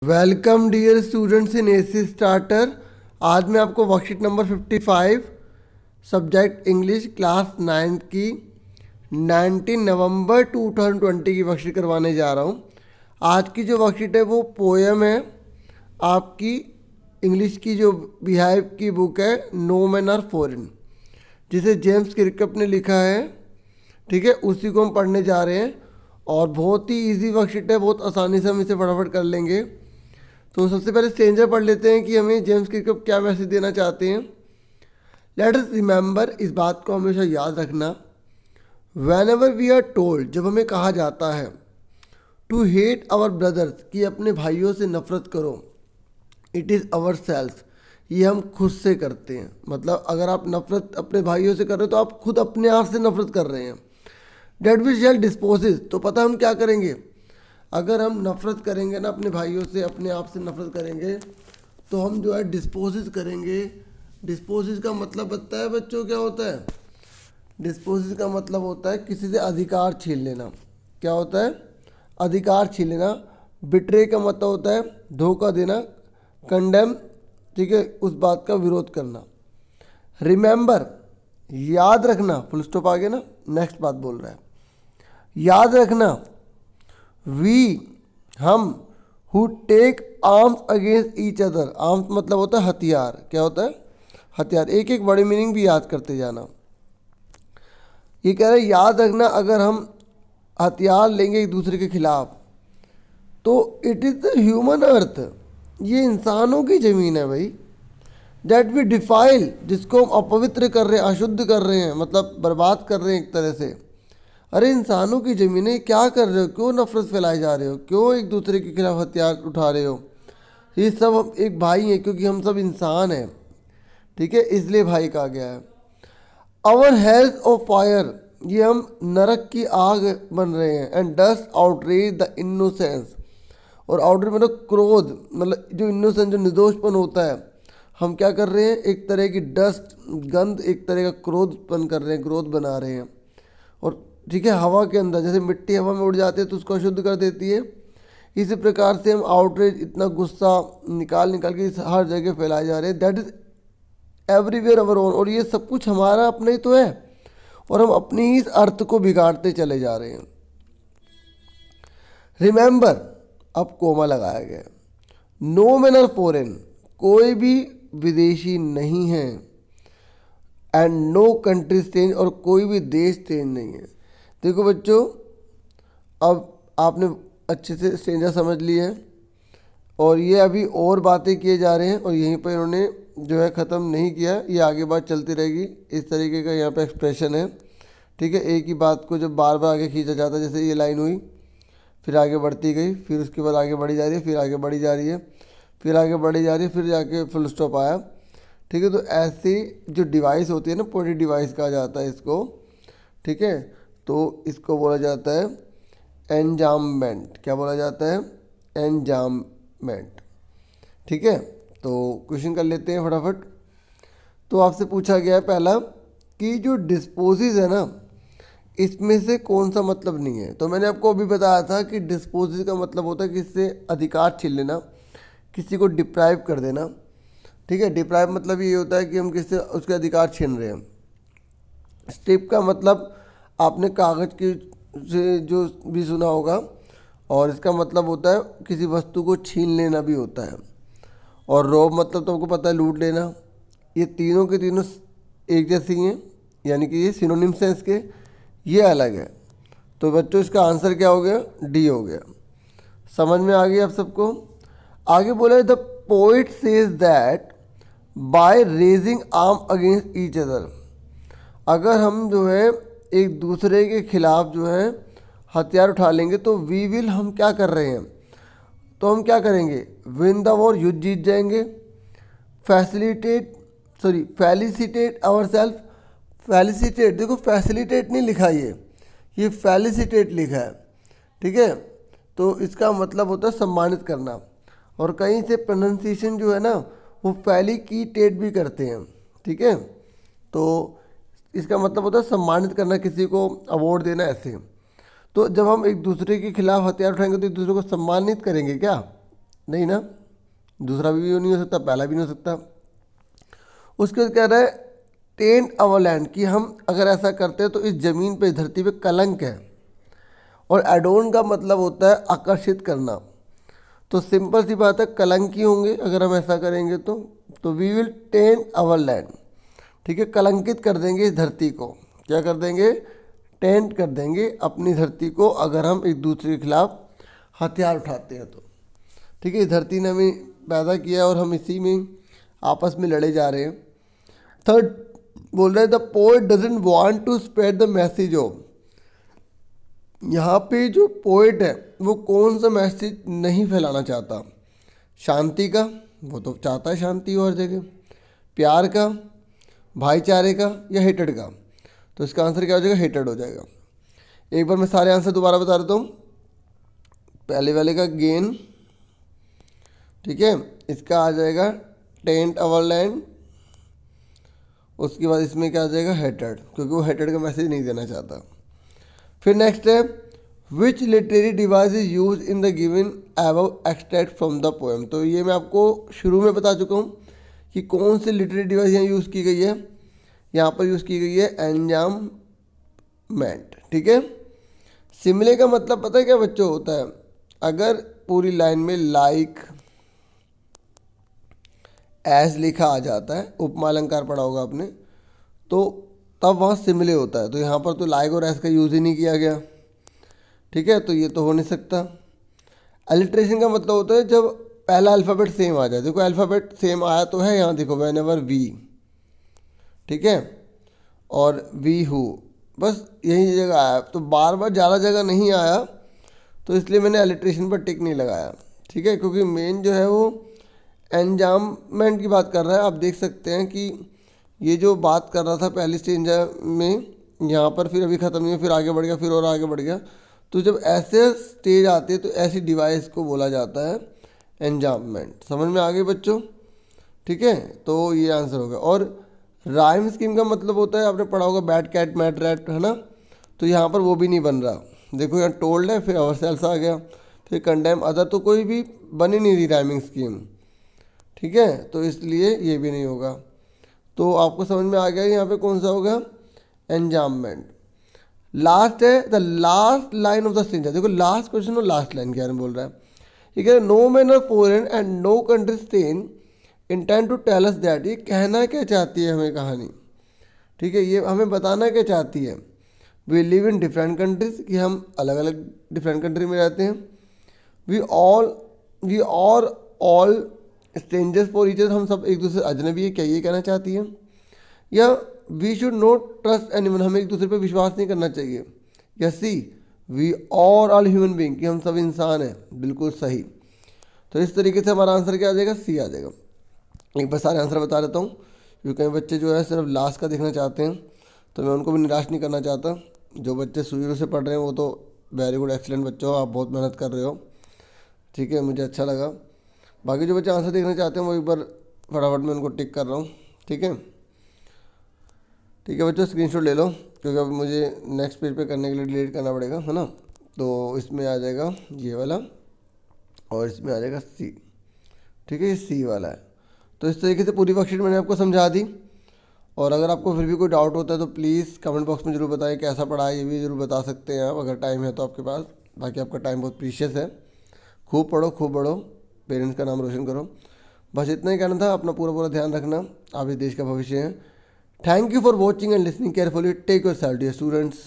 Welcome dear students in AC starter. आज मैं आपको worksheet number 55 subject English class 9 की 19 नवंबर 2020 की वर्कशीट करवाने जा रहा हूँ। आज की जो वर्कशीट है वो पोएम है आपकी इंग्लिश की जो बिहाइव की बुक है नो मैन आर फॉरेन, जिसे जेम्स क्रिकअप ने लिखा है। ठीक है, उसी को हम पढ़ने जा रहे हैं और बहुत ही इजी वर्कशीट है, बहुत आसानी से हम इसे फटाफट कर लेंगे। तो सबसे पहले स्ट्रेंजर पढ़ लेते हैं कि हमें जेम्स क्रिकअप क्या मैसेज देना चाहते हैं। लेट अस रिमेंबर, इस बात को हमेशा याद रखना, whenever we are told, जब हमें कहा जाता है टू हेट आवर ब्रदर्स, कि अपने भाइयों से नफरत करो, इट इज़ आवर सेल्फ, ये हम खुद से करते हैं। मतलब अगर आप नफरत अपने भाइयों से कर रहे हो तो आप खुद अपने आप से नफरत कर रहे हैं। डेट वी शैल डिस्पोजेज, तो पता हम क्या करेंगे, अगर हम नफरत करेंगे ना अपने भाइयों से, अपने आप से नफरत करेंगे तो हम जो है डिस्पोजेज करेंगे। डिस्पोजेज का मतलब पता है बच्चों क्या होता है? डिस्पोजेज का मतलब होता है किसी से अधिकार छीन लेना। क्या होता है? अधिकार छीन लेना। बिट्रे का मतलब होता है धोखा देना, कंडेम, ठीक है, उस बात का विरोध करना। रिमेंबर, याद रखना, फुल स्टॉप आगे ना, नेक्स्ट बात बोल रहा है, याद रखना। वी, हम, who take arms against each other, arms मतलब होता है हथियार। क्या होता है? हथियार। एक एक बड़ी मीनिंग भी याद करते जाना। ये कह रहे हैं याद रखना, अगर हम हथियार लेंगे एक दूसरे के खिलाफ तो इट इज़ द ह्यूमन अर्थ, ये इंसानों की ज़मीन है भाई। डेट वी डिफाइल, जिसको हम अपवित्र कर रहे हैं, अशुद्ध कर रहे हैं, मतलब बर्बाद कर रहे हैं एक तरह से। अरे इंसानों की ज़मीनें क्या कर रहे हो? क्यों नफरत फैलाए जा रहे हो? क्यों एक दूसरे के खिलाफ हथियार उठा रहे हो? ये सब हम एक भाई हैं, क्योंकि हम सब इंसान हैं। ठीक है, इसलिए भाई कहा गया है। आवर हेल्थ ऑफ फायर, ये हम नरक की आग बन रहे हैं। And dust outrage the innocence, और आउटरेज मतलब क्रोध, मतलब जो इनोसेंस, जो निर्दोषपन होता है, हम क्या कर रहे हैं, एक तरह की डस्ट, गंध, एक तरह का क्रोध उत्पन्न कर रहे हैं, क्रोध बना रहे हैं। और ठीक है, हवा के अंदर जैसे मिट्टी हवा में उड़ जाती है तो उसको अशुद्ध कर देती है, इसी प्रकार से हम आउटरेज, इतना गुस्सा निकाल के हर जगह फैलाए जा रहे हैं। That is everywhere our own, और ये सब कुछ हमारा अपना ही तो है, और हम अपनी ही इस अर्थ को बिगाड़ते चले जा रहे हैं। रिमेंबर, अब कोमा लगाया गया, नो मैन आर फॉरेन, कोई भी विदेशी नहीं है। एंड नो कंट्री चेंज, और कोई भी देश चेंज नहीं है। देखो बच्चों, अब आपने अच्छे से स्ट्रेंजर समझ लिए हैं और ये अभी और बातें किए जा रहे हैं, और यहीं पर इन्होंने जो है ख़त्म नहीं किया, ये आगे बात चलती रहेगी। इस तरीके का यहाँ पे एक्सप्रेशन है। ठीक है, एक ही बात को जब बार बार आगे खींचा जाता है, जैसे ये लाइन हुई, फिर आगे बढ़ती गई, फिर उसके बाद आगे बढ़ी जा रही है, फिर आगे बढ़ी जा रही है, फिर आगे बढ़ी जा रही है, फिर जाके फुल स्टॉप आया। ठीक है, तो ऐसी जो डिवाइस होती है ना, पोएटिक डिवाइस कहा जाता है इसको। ठीक है, तो इसको बोला जाता है एंजाममेंट। क्या बोला जाता है? एंजाममेंट। ठीक है, तो क्वेश्चन कर लेते हैं फटाफट। तो आपसे पूछा गया है पहला कि जो डिस्पोजेज है ना, इसमें से कौन सा मतलब नहीं है। तो मैंने आपको अभी बताया था कि डिस्पोजेज का मतलब होता है किसी से अधिकार छीन लेना, किसी को डिप्राइव कर देना। ठीक है, डिप्राइव मतलब ये होता है कि हम किसी से उसके अधिकार छीन रहे हैं। स्ट्रिप का मतलब आपने कागज़ की से जो भी सुना होगा, और इसका मतलब होता है किसी वस्तु को छीन लेना भी होता है। और रॉब मतलब तो आपको पता है, लूट लेना। ये तीनों के तीनों एक जैसी हैं, यानी कि ये सिनोनिम्स हैं इसके, ये अलग है। तो बच्चों इसका आंसर क्या हो गया? डी हो गया। समझ में आ गया आप सबको? आगे बोला, the poet says that by raising arm against each other, अगर हम जो है एक दूसरे के खिलाफ जो है हथियार उठा लेंगे तो वी विल, हम क्या कर रहे हैं, तो हम क्या करेंगे, विन द वॉर, युद्ध जीत जाएंगे। फैलिसिटेट आवर सेल्फ, फैलिसिटेट, देखो फैसिलिटेट नहीं लिखा, ये फैलिसिटेट लिखा है। ठीक है, तो इसका मतलब होता है सम्मानित करना, और कहीं से प्रोनाउंसिएशन जो है ना वो फैलिकीटेट भी करते हैं। ठीक है, तो इसका मतलब होता है सम्मानित करना, किसी को अवार्ड देना, ऐसे। तो जब हम एक दूसरे के खिलाफ हथियार उठाएंगे तो एक दूसरे को सम्मानित करेंगे क्या? नहीं ना, दूसरा भी नहीं हो सकता, पहला भी नहीं हो सकता। उसके बाद कह रहा है टेंट अवर लैंड, कि हम अगर ऐसा करते हैं तो इस ज़मीन पे, धरती पे कलंक है। और एडोन का मतलब होता है आकर्षित करना, तो सिंपल सी बात है कलंक ही होंगे अगर हम ऐसा करेंगे तो we will taint our land, ठीक है, कलंकित कर देंगे इस धरती को। क्या कर देंगे? टेंट कर देंगे अपनी धरती को, अगर हम एक दूसरे के खिलाफ हथियार उठाते हैं तो, ठीक है। इस धरती ने हमें पैदा किया और हम इसी में आपस में लड़े जा रहे हैं। थर्ड बोल रहे हैं the poet doesn't want to spread the message of, यहाँ पे जो पोएट है वो कौन सा मैसेज नहीं फैलाना चाहता? शांति का, वो तो चाहता है शांति और जगह, प्यार का, भाईचारे का, या हेटेड का? तो इसका आंसर क्या हो जाएगा? हेटेड हो जाएगा। एक बार मैं सारे आंसर दोबारा बता देता हूँ। पहले वाले का गेन, ठीक है, इसका आ जाएगा टेंट अवर लैंड। उसके बाद इसमें क्या आ जाएगा? हेटेड, क्योंकि वो हेटेड का मैसेज नहीं देना चाहता। फिर नेक्स्ट है विच literary device is use in the given above extract from the poem. तो ये मैं आपको शुरू में बता चुका हूँ कि कौन सी लिटरेरी डिवाइस यहाँ यूज़ की गई है। यहाँ पर यूज़ की गई है एंजाममेंट, ठीक है। सिमिले का मतलब पता है क्या बच्चों होता है? अगर पूरी लाइन में लाइक एज लिखा आ जाता है, उपमा अलंकार पढ़ा होगा आपने, तो तब वहाँ सिमिले होता है। तो यहाँ पर तो लाइक और एज का यूज़ ही नहीं किया गया, ठीक है, तो ये तो हो नहीं सकता। अलिट्रेशन का मतलब होता है जब पहला अल्फ़ाबेट सेम आ जाए। देखो अल्फ़ाबेट सेम आया तो है, यहाँ देखो वेन एवर वी, ठीक है, और वी हु, बस यही जगह आया। तो बार बार ज़्यादा जगह नहीं आया, तो इसलिए मैंने अलिट्रेशन पर टिक नहीं लगाया, ठीक है, क्योंकि मेन जो है वो एंजाममेंट की बात कर रहा है। आप देख सकते हैं कि ये जो बात कर रहा था पहली स्टेज में, यहाँ पर फिर अभी ख़त्म नहीं हुआ, फिर आगे बढ़ गया, फिर और आगे बढ़ गया। तो जब ऐसे स्टेज आते हैं तो ऐसी डिवाइस को बोला जाता है एंजाममेंट। समझ में आ गई बच्चों? ठीक है, तो ये आंसर होगा। और राइम स्कीम का मतलब होता है, आपने पढ़ा होगा बैट कैट मैट रैट, है ना। तो यहाँ पर वो भी नहीं बन रहा। देखो यहाँ टोल्ड है, फिर अवरसेल्स आ गया, फिर कंडेम अदर, तो कोई भी बन ही नहीं रही राइमिंग स्कीम, ठीक है, तो इसलिए ये भी नहीं होगा। तो आपको समझ में आ गया यहाँ पे कौन सा होगा? एंजाममेंट। लास्ट है the last line of the stanza. देखो लास्ट क्वेश्चन और लास्ट लाइन क्या बोल रहा है? ये कह रहा है no man of foreign and no country strange intend to tell us that. ये कहना क्या चाहती है हमें कहानी, ठीक है, ये हमें बताना क्या चाहती है? We live in different countries, कि हम अलग अलग डिफरेंट कंट्री में रहते हैं। We are all strangers for each other, हम सब एक दूसरे अजनबी है, क्या ये कहना चाहती है? या we should not trust anyone, हमें एक दूसरे पर विश्वास नहीं करना चाहिए। या see we are all human being, कि हम सब इंसान हैं। बिल्कुल सही। तो इस तरीके से हमारा आंसर क्या आ जाएगा? सी आ जाएगा। एक बार सारे आंसर बता देता हूँ, क्योंकि कई बच्चे जो है सिर्फ लास्ट का देखना चाहते हैं, तो मैं उनको भी निराश नहीं करना चाहता। जो बच्चे शुरू से पढ़ रहे हैं वो तो वेरी गुड, एक्सीलेंट बच्चों, आप बहुत मेहनत कर रहे हो, ठीक है, मुझे अच्छा लगा। बाकी जो बच्चे आंसर देखना चाहते हैं वो एक बार फटाफट मैं उनको टिक कर रहा हूँ, ठीक है। ठीक है बच्चों, स्क्रीनशॉट ले लो, क्योंकि अब मुझे नेक्स्ट पेज पे करने के लिए डिलीट करना पड़ेगा, है ना। तो इसमें आ जाएगा ये वाला और इसमें आ जाएगा सी, ठीक है, ये सी वाला है। तो इस तरीके से पूरी वर्कशीट मैंने आपको समझा दी। और अगर आपको फिर भी कोई डाउट होता है तो प्लीज़ कमेंट बॉक्स में ज़रूर बताएं कैसा पढ़ा है, ये भी ज़रूर बता सकते हैं आप, अगर टाइम है तो आपके पास। बाकी आपका टाइम बहुत प्रीशियस है, खूब पढ़ो, खूब बढ़ो, पेरेंट्स का नाम रोशन करो। बस इतना ही कहना था। अपना पूरा ध्यान रखना, आप इस देश का भविष्य हैं। Thank you for watching and listening carefully. Take yourself dear students.